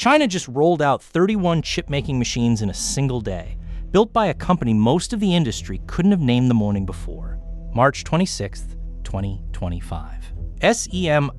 China just rolled out 31 chip-making machines in a single day, built by a company most of the industry couldn't have named the morning before. March 26, 2025. SEMICON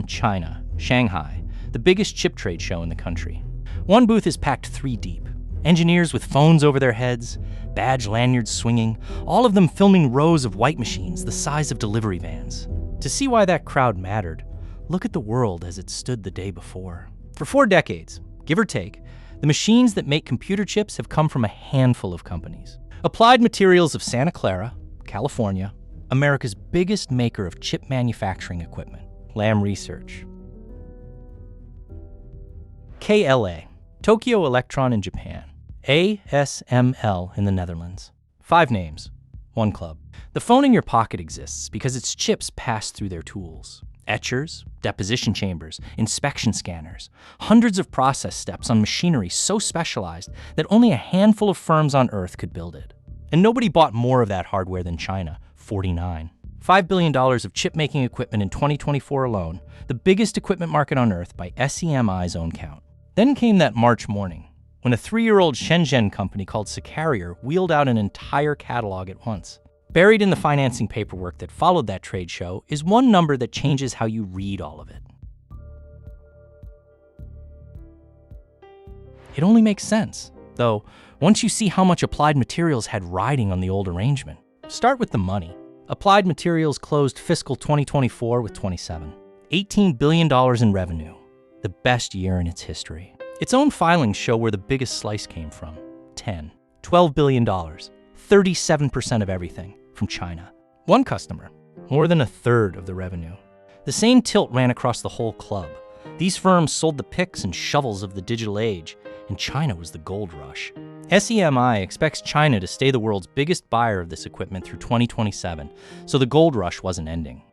China, Shanghai, the biggest chip trade show in the country. One booth is packed 3 deep. Engineers with phones over their heads, badge lanyards swinging, all of them filming rows of white machines the size of delivery vans. To see why that crowd mattered, look at the world as it stood the day before. For 4 decades, give or take, the machines that make computer chips have come from a handful of companies. Applied Materials of Santa Clara, California, America's biggest maker of chip manufacturing equipment. Lam Research. KLA, Tokyo Electron in Japan. ASML in the Netherlands. 5 names, 1 club. The phone in your pocket exists because its chips pass through their tools. Etchers, deposition chambers, inspection scanners, hundreds of process steps on machinery so specialized that only a handful of firms on Earth could build it. And nobody bought more of that hardware than China, 49. $5 billion of chip-making equipment in 2024 alone, the biggest equipment market on Earth by SEMI's own count. Then came that March morning, when a 3-year-old Shenzhen company called SiCarrier wheeled out an entire catalog at once. Buried in the financing paperwork that followed that trade show is one number that changes how you read all of it. It only makes sense, though, once you see how much Applied Materials had riding on the old arrangement. Start with the money. Applied Materials closed fiscal 2024 with $18 billion in revenue, the best year in its history. Its own filings show where the biggest slice came from. $12 billion, 37% of everything, from China. One customer, more than 1/3 of the revenue. The same tilt ran across the whole club. These firms sold the picks and shovels of the digital age, and China was the gold rush. SEMI expects China to stay the world's biggest buyer of this equipment through 2027, so the gold rush wasn't ending.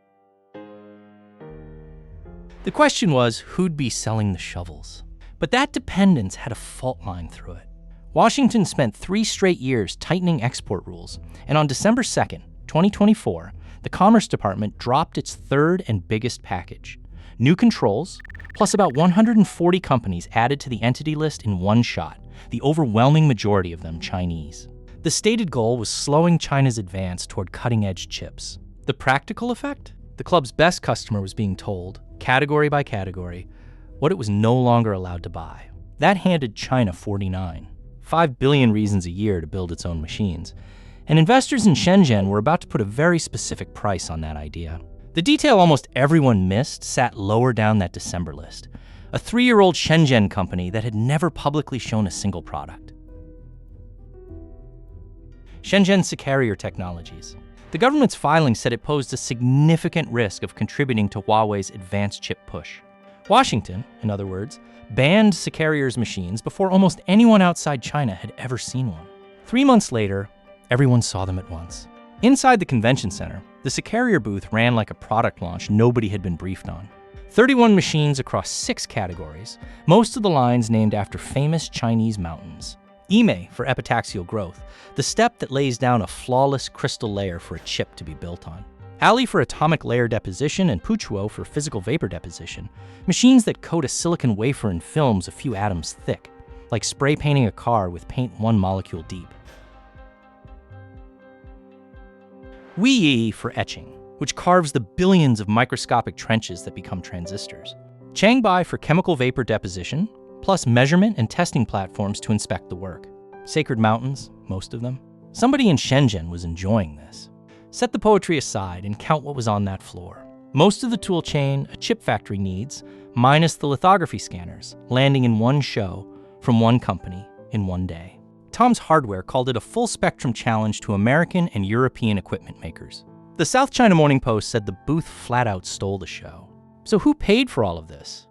The question was, who'd be selling the shovels? But that dependence had a fault line through it. Washington spent 3 straight years tightening export rules, and on December 2nd, 2024, the Commerce Department dropped its 3rd and biggest package. New controls, plus about 140 companies added to the entity list in one shot, the overwhelming majority of them Chinese. The stated goal was slowing China's advance toward cutting-edge chips. The practical effect? The club's best customer was being told, category by category, what it was no longer allowed to buy. That handed China 49. 5 billion reasons a year to build its own machines. And investors in Shenzhen were about to put a very specific price on that idea. The detail almost everyone missed sat lower down that December list. A 3-year-old Shenzhen company that had never publicly shown a single product. Shenzhen SiCarrier Technologies. The government's filing said it posed a significant risk of contributing to Huawei's advanced chip push. Washington, in other words, banned SiCarrier's machines before almost anyone outside China had ever seen one. 3 months later, everyone saw them at once. Inside the convention center, the SiCarrier booth ran like a product launch nobody had been briefed on. 31 machines across 6 categories, most of the lines named after famous Chinese mountains. Imei for epitaxial growth, the step that lays down a flawless crystal layer for a chip to be built on. Ali for atomic layer deposition and Puchuo for physical vapor deposition, machines that coat a silicon wafer in films a few atoms thick, like spray painting a car with paint 1 molecule deep. Weiyi for etching, which carves the billions of microscopic trenches that become transistors. Changbai for chemical vapor deposition, plus measurement and testing platforms to inspect the work. Sacred mountains, most of them. Somebody in Shenzhen was enjoying this. Set the poetry aside and count what was on that floor. Most of the tool chain a chip factory needs, minus the lithography scanners, landing in one show from one company in one day. Tom's Hardware called it a full-spectrum challenge to American and European equipment makers. The South China Morning Post said the booth flat out stole the show. So who paid for all of this?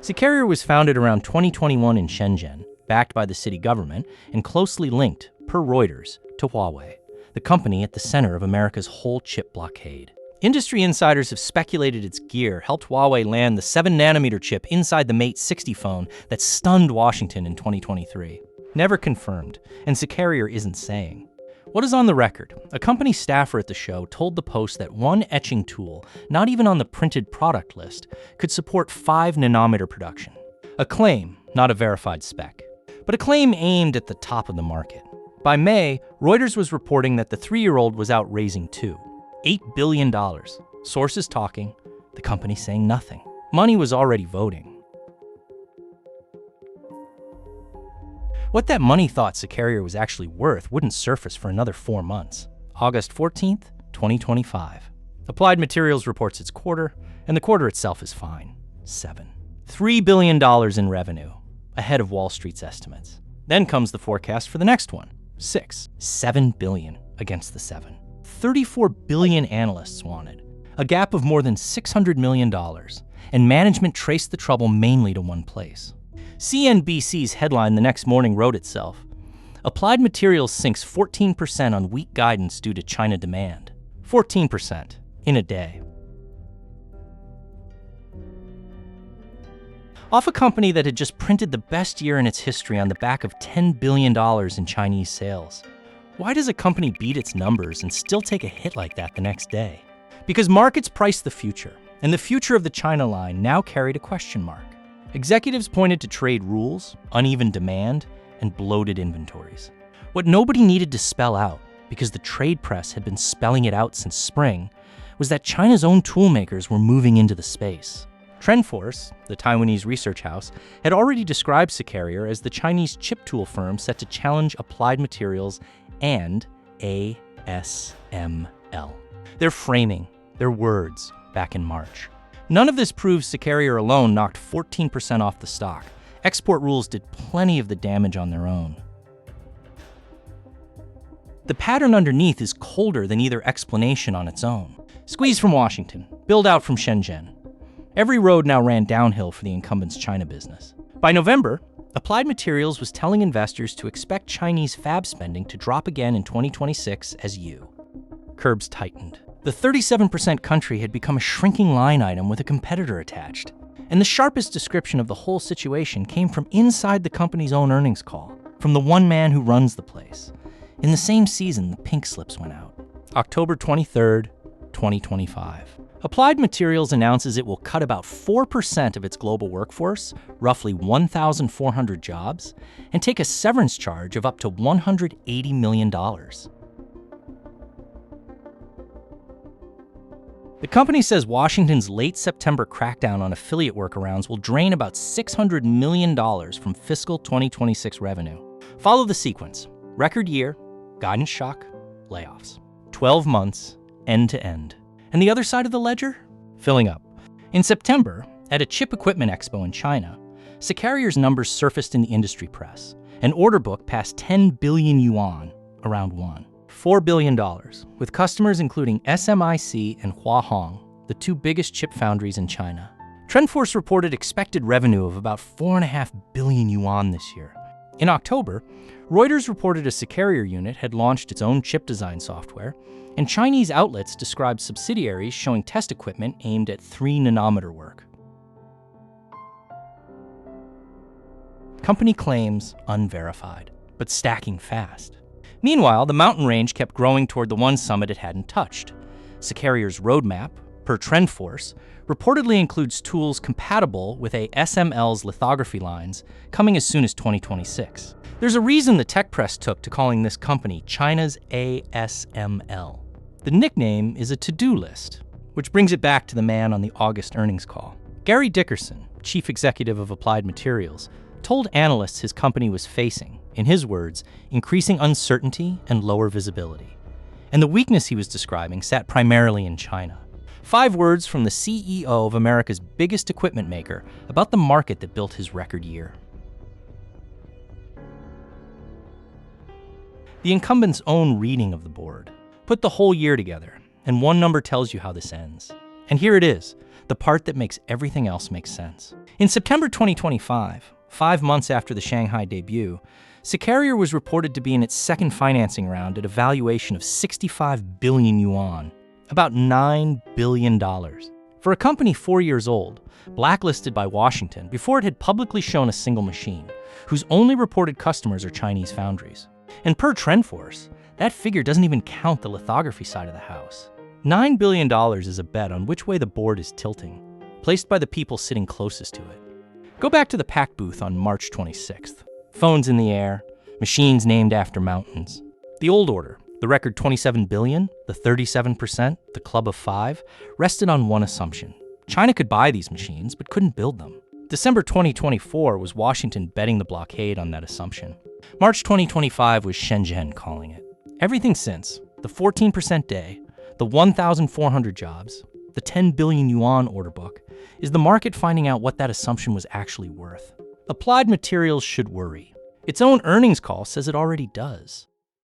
SiCarrier was founded around 2021 in Shenzhen, backed by the city government, and closely linked, per Reuters, to Huawei, the company at the center of America's whole chip blockade. Industry insiders have speculated its gear helped Huawei land the 7nm chip inside the Mate 60 phone that stunned Washington in 2023. Never confirmed, and SiCarrier isn't saying. What is on the record? A company staffer at the show told the Post that one etching tool, not even on the printed product list, could support 5-nanometer production. A claim, not a verified spec. But a claim aimed at the top of the market. By May, Reuters was reporting that the 3-year-old was out raising too. $8 billion. Sources talking, the company saying nothing. Money was already voting. What that money thought SiCarrier was actually worth wouldn't surface for another 4 months. August 14th, 2025. Applied Materials reports its quarter, and the quarter itself is fine. 7. $3 billion in revenue, ahead of Wall Street's estimates. Then comes the forecast for the next one. 6. $7 billion against the 7. 34 billion analysts wanted, a gap of more than $600 million, and management traced the trouble mainly to one place. CNBC's headline the next morning wrote itself, Applied Materials sinks 14% on weak guidance due to China demand. 14% in a day. Off a company that had just printed the best year in its history on the back of $10 billion in Chinese sales. Why does a company beat its numbers and still take a hit like that the next day? Because markets price the future, and the future of the China line now carried a question mark. Executives pointed to trade rules, uneven demand, and bloated inventories. What nobody needed to spell out, because the trade press had been spelling it out since spring, was that China's own toolmakers were moving into the space. TrendForce, the Taiwanese research house, had already described SiCarrier as the Chinese chip tool firm set to challenge Applied Materials and ASML. Their framing, their words, back in March. None of this proves SiCarrier alone knocked 14% off the stock. Export rules did plenty of the damage on their own. The pattern underneath is colder than either explanation on its own. Squeeze from Washington, build out from Shenzhen. Every road now ran downhill for the incumbent's China business. By November, Applied Materials was telling investors to expect Chinese fab spending to drop again in 2026 as curbs tightened. The 37% country had become a shrinking line item with a competitor attached. And the sharpest description of the whole situation came from inside the company's own earnings call, from the one man who runs the place. In the same season, the pink slips went out. October 23rd, 2025. Applied Materials announces it will cut about 4% of its global workforce, roughly 1,400 jobs, and take a severance charge of up to $180 million. The company says Washington's late September crackdown on affiliate workarounds will drain about $600 million from fiscal 2026 revenue. Follow the sequence. Record year, guidance shock, layoffs. 12 months, end to end. And the other side of the ledger? Filling up. In September, at a chip equipment expo in China, SiCarrier's numbers surfaced in the industry press. An order book passed 10 billion yuan, around $1. $4 billion, with customers including SMIC and Huahong, the two biggest chip foundries in China. TrendForce reported expected revenue of about 4.5 billion yuan this year. In October, Reuters reported a SiCarrier unit had launched its own chip design software, and Chinese outlets described subsidiaries showing test equipment aimed at 3-nanometer work. Company claims unverified, but stacking fast. Meanwhile, the mountain range kept growing toward the one summit it hadn't touched. SiCarrier's roadmap, per TrendForce, reportedly includes tools compatible with ASML's lithography lines coming as soon as 2026. There's a reason the tech press took to calling this company China's ASML. The nickname is a to-do list, which brings it back to the man on the August earnings call. Gary Dickerson, chief executive of Applied Materials, told analysts his company was facing, in his words, increasing uncertainty and lower visibility. And the weakness he was describing sat primarily in China. 5 words from the CEO of America's biggest equipment maker about the market that built his record year. The incumbent's own reading of the board. Put the whole year together, and one number tells you how this ends. And here it is, the part that makes everything else make sense. In September 2025, 5 months after the Shanghai debut, SiCarrier was reported to be in its second financing round at a valuation of 65 billion yuan, about $9 billion. For a company 4 years old, blacklisted by Washington before it had publicly shown a single machine, whose only reported customers are Chinese foundries. And per TrendForce, That figure doesn't even count the lithography side of the house. $9 billion is a bet on which way the board is tilting, placed by the people sitting closest to it. Go back to the PAC booth on March 26th. Phones in the air, machines named after mountains. The old order, the record 27 billion, the 37%, the club of five, rested on one assumption. China could buy these machines, but couldn't build them. December 2024 was Washington betting the blockade on that assumption. March 2025 was Shenzhen calling it. Everything since, the 14% day, the 1,400 jobs, the 10 billion yuan order book, is the market finding out what that assumption was actually worth. Applied Materials should worry. Its own earnings call says it already does.